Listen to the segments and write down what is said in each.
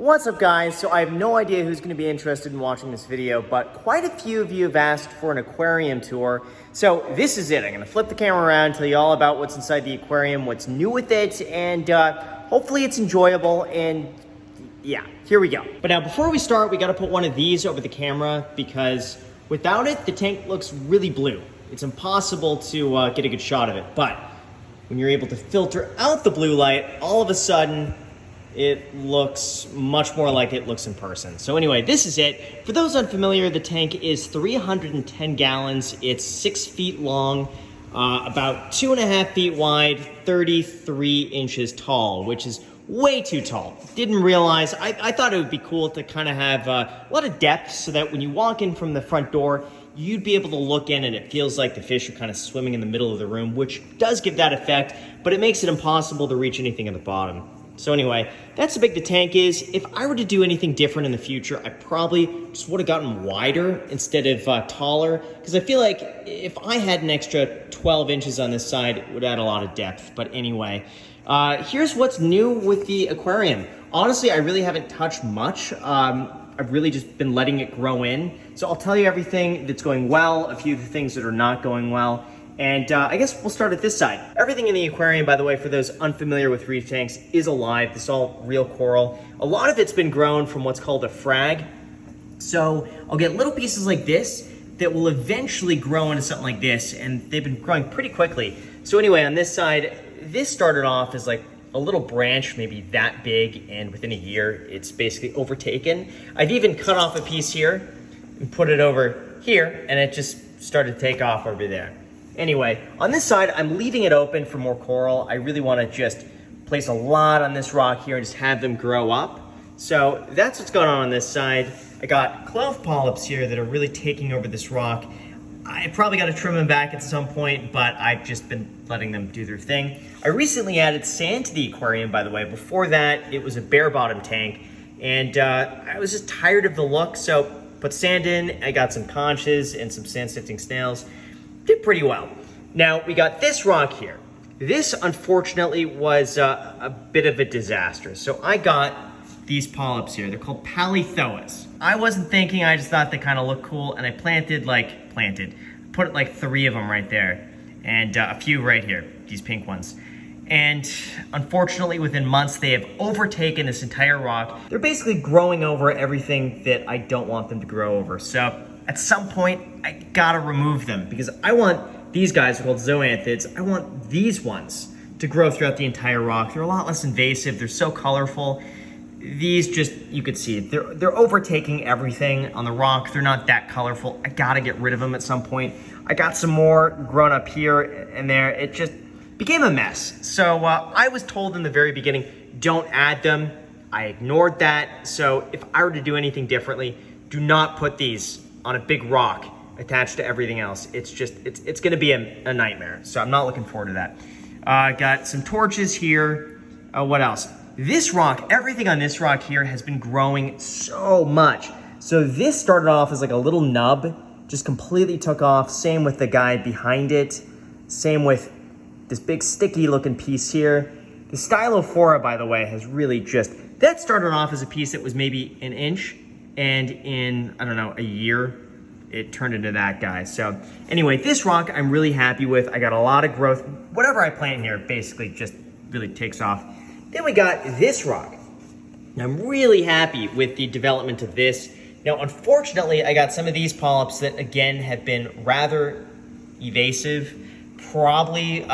What's up, guys? So I have no idea who's going to be interested in watching this video, but quite a few of you have asked for an aquarium tour. So this is it. I'm going to flip the camera around, tell you all about what's inside the aquarium, what's new with it, and hopefully it's enjoyable. And yeah, here we go. But now before we start, we got to put one of these over the camera because without it, the tank looks really blue. It's impossible to get a good shot of it. But when you're able to filter out the blue light, all of a sudden, it looks much more like it looks in person. So anyway, this is it. For those unfamiliar, the tank is 310 gallons. It's 6 feet long, about 2.5 feet wide, 33 inches tall, which is way too tall. Didn't realize, I thought it would be cool to kind of have a lot of depth so that when you walk in from the front door, you'd be able to look in and it feels like the fish are kind of swimming in the middle of the room, which does give that effect, but it makes it impossible to reach anything at the bottom. So anyway, that's how big the tank is. If I were to do anything different in the future, I probably just would have gotten wider instead of taller, because I feel like if I had an extra 12 inches on this side, it would add a lot of depth. But anyway, here's what's new with the aquarium. Honestly, I really haven't touched much. I've really just been letting it grow in. So I'll tell you everything that's going well, a few of the things that are not going well. And I guess we'll start at this side. Everything in the aquarium, by the way, for those unfamiliar with reef tanks, is alive. This is all real coral. A lot of it's been grown from what's called a frag. So I'll get little pieces like this that will eventually grow into something like this, and they've been growing pretty quickly. So anyway, on this side, this started off as like a little branch, maybe that big, and within a year, it's basically overtaken. I've even cut off a piece here and put it over here, and it just started to take off over there. Anyway, on this side, I'm leaving it open for more coral. I really want to just place a lot on this rock here and just have them grow up. So that's what's going on this side. I got clove polyps here that are really taking over this rock. I probably got to trim them back at some point, but I've just been letting them do their thing. I recently added sand to the aquarium, by the way. Before that, it was a bare bottom tank, and I was just tired of the look, so put sand in. I got some conches and some sand sifting snails. Did pretty well. Now, we got this rock here. This, unfortunately, was a bit of a disaster. So I got these polyps here. They're called palithoas. I wasn't thinking, I just thought they kind of looked cool, and I put like 3 of them right there, and a few right here, these pink ones. And unfortunately, within months, they have overtaken this entire rock. They're basically growing over everything that I don't want them to grow over. So at some point, I gotta remove them because I want these guys called zoanthids. I want these ones to grow throughout the entire rock. They're a lot less invasive. They're so colorful. These just, you could see it. They're overtaking everything on the rock. They're not that colorful. I gotta get rid of them at some point. I got some more grown up here and there. It just became a mess. So I was told in the very beginning, don't add them. I ignored that. So if I were to do anything differently, do not put these on a big rock attached to everything else. It's just, it's gonna be a nightmare. So I'm not looking forward to that. Got some torches here. What else? This rock, everything on this rock here has been growing so much. So this started off as like a little nub, just completely took off. Same with the guy behind it. Same with this big sticky looking piece here. The Stylophora, by the way, has really just, that started off as a piece that was maybe an inch, and in, I don't know, a year, it turned into that guy. So anyway, this rock I'm really happy with. I got a lot of growth. Whatever I plant here basically just really takes off. Then we got this rock. Now I'm really happy with the development of this. Now, unfortunately, I got some of these polyps that, again, have been rather evasive. Probably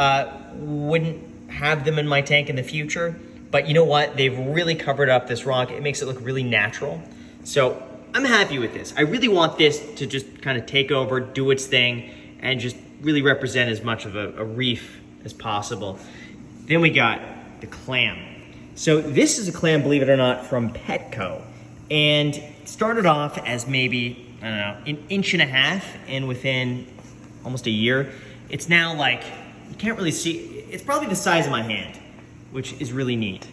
wouldn't have them in my tank in the future. But you know what? They've really covered up this rock. It makes it look really natural. So I'm happy with this. I really want this to just kind of take over, do its thing, and just really represent as much of a reef as possible. Then we got the clam. So this is a clam, believe it or not, from Petco. And it started off as maybe, I don't know, an inch and a half, and within almost a year, it's now like, you can't really see, it's probably the size of my hand, which is really neat.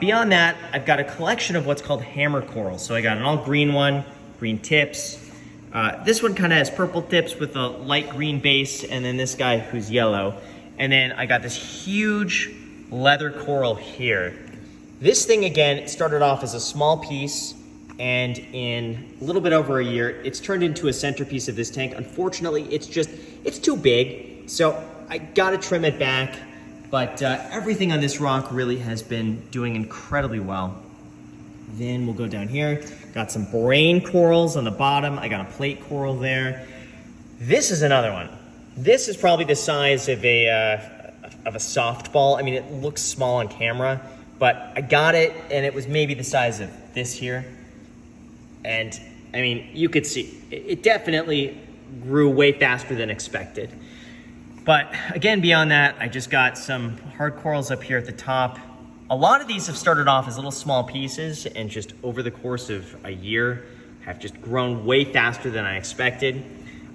Beyond that, I've got a collection of what's called hammer coral. So I got an all green one, green tips. This one kind of has purple tips with a light green base, and then this guy who's yellow. And then I got this huge leather coral here. This thing, again, started off as a small piece, and in a little bit over a year, it's turned into a centerpiece of this tank. Unfortunately, it's too big, so I gotta trim it back, but everything on this rock really has been doing incredibly well. Then we'll go down here. Got some brain corals on the bottom. I got a plate coral there. This is another one. This is probably the size of a softball. I mean, it looks small on camera, but I got it, and it was maybe the size of this here. And I mean, you could see, it definitely grew way faster than expected. But again, beyond that, I just got some hard corals up here at the top. A lot of these have started off as little small pieces, and just over the course of a year have just grown way faster than I expected.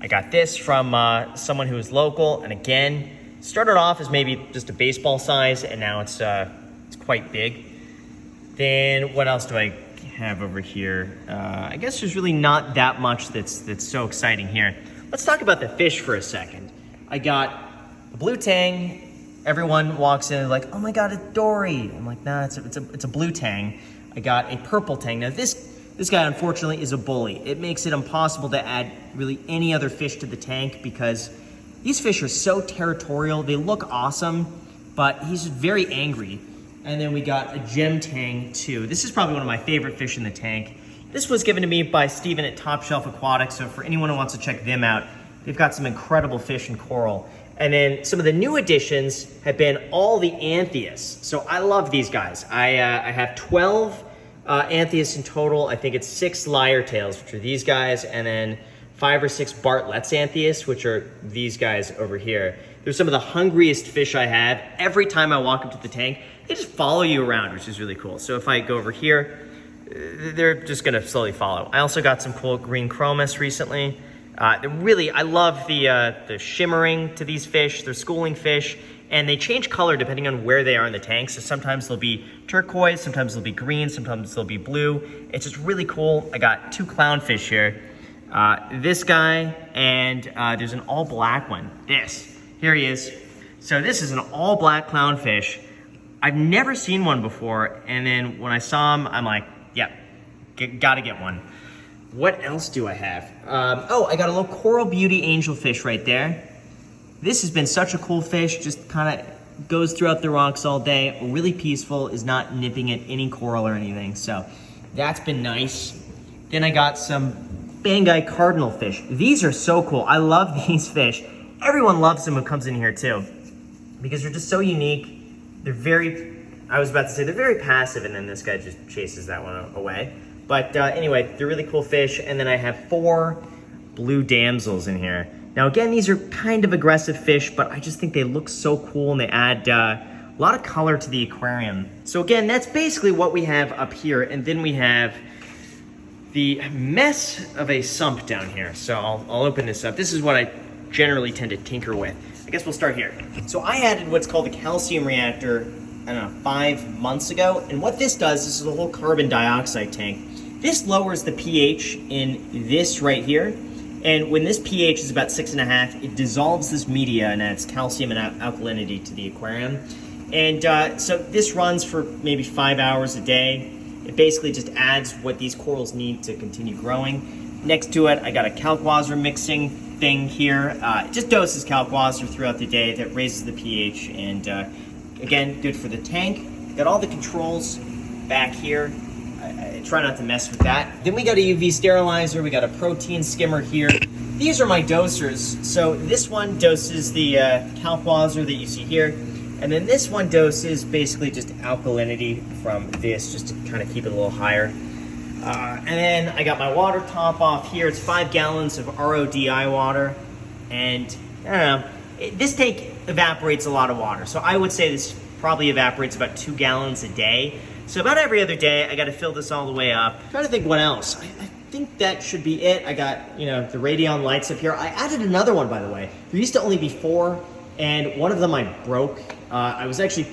I got this from someone who is local, and again, started off as maybe just a baseball size, and now it's quite big. Then what else do I have over here? I guess there's really not that much that's so exciting here. Let's talk about the fish for a second. I got a blue tang. Everyone walks in and like, oh my God, it's Dory. I'm like, nah, it's a blue tang. I got a purple tang. Now this guy, unfortunately, is a bully. It makes it impossible to add really any other fish to the tank because these fish are so territorial. They look awesome, but he's very angry. And then we got a gem tang too. This is probably one of my favorite fish in the tank. This was given to me by Steven at Top Shelf Aquatics, so for anyone who wants to check them out, they've got some incredible fish and coral. And then some of the new additions have been all the Anthias. So I love these guys. I have 12 Anthias in total. I think it's 6 lyre tails, which are these guys, and then 5 or 6 Bartlett's Anthias, which are these guys over here. They're some of the hungriest fish I have. Every time I walk up to the tank, they just follow you around, which is really cool. So if I go over here, they're just gonna slowly follow. I also got some cool green chromis recently. Really, I love the shimmering to these fish. They're schooling fish, and they change color depending on where they are in the tank. So sometimes they'll be turquoise, sometimes they'll be green, sometimes they'll be blue. It's just really cool. I got 2 clownfish here. This guy, and there's an all black one. Here he is. So this is an all black clownfish. I've never seen one before, and then when I saw him, I'm like, yep, gotta get one. What else do I have? Oh, I got a little coral beauty angelfish right there. This has been such a cool fish, just kind of goes throughout the rocks all day, really peaceful, is not nipping at any coral or anything, so that's been nice. Then I got some Banggai cardinal fish. These are so cool. I love these fish. Everyone loves them who comes in here too, because they're just so unique. They're very, I was about to say, they're very passive, and then this guy just chases that one away. But anyway, they're really cool fish. And then I have 4 blue damsels in here. Now again, these are kind of aggressive fish, but I just think they look so cool, and they add a lot of color to the aquarium. So again, that's basically what we have up here. And then we have the mess of a sump down here. So I'll open this up. This is what I generally tend to tinker with. I guess we'll start here. So I added what's called a calcium reactor, I don't know, 5 months ago. And what this does, this is a whole carbon dioxide tank. This lowers the pH in this right here. And when this pH is about 6.5, it dissolves this media and adds calcium and alkalinity to the aquarium. And so this runs for maybe 5 hours a day. It basically just adds what these corals need to continue growing. Next to it, I got a calcwaser mixing thing here. It just doses calcwaser throughout the day that raises the pH, and again, good for the tank. Got all the controls back here. I try not to mess with that. Then we got a UV sterilizer. We got a protein skimmer here. These are my dosers. So this one doses the calcwaser that you see here. And then this one doses basically just alkalinity from this, just to kind of keep it a little higher. And then I got my water top off here. It's 5 gallons of RODI water. And I don't know, this tank evaporates a lot of water. So I would say this probably evaporates about 2 gallons a day. So about every other day, I got to fill this all the way up. I'm trying to think what else. I think that should be it. I got, the Radion lights up here. I added another one, by the way. There used to only be 4, and one of them I broke. I was actually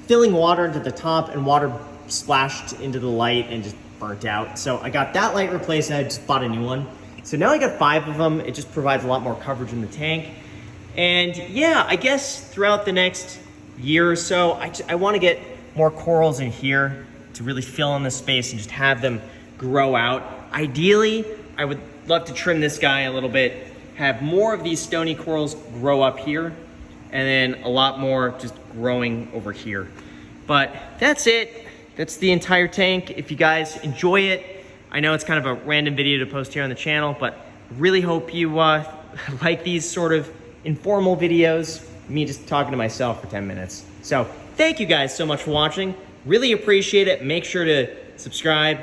filling water into the top, and water splashed into the light and just burnt out. So I got that light replaced, and I just bought a new one. So now I got 5 of them. It just provides a lot more coverage in the tank. And yeah, I guess throughout the next year or so, I want to get more corals in here to really fill in the space and just have them grow out. Ideally, I would love to trim this guy a little bit, have more of these stony corals grow up here, and then a lot more just growing over here. But that's it. That's the entire tank. If you guys enjoy it, I know it's kind of a random video to post here on the channel, but really hope you like these sort of informal videos, me just talking to myself for 10 minutes. So thank you guys so much for watching. Really appreciate it. Make sure to subscribe,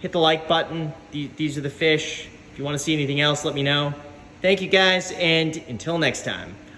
hit the like button. These are the fish. If you want to see anything else, let me know. Thank you guys, and until next time.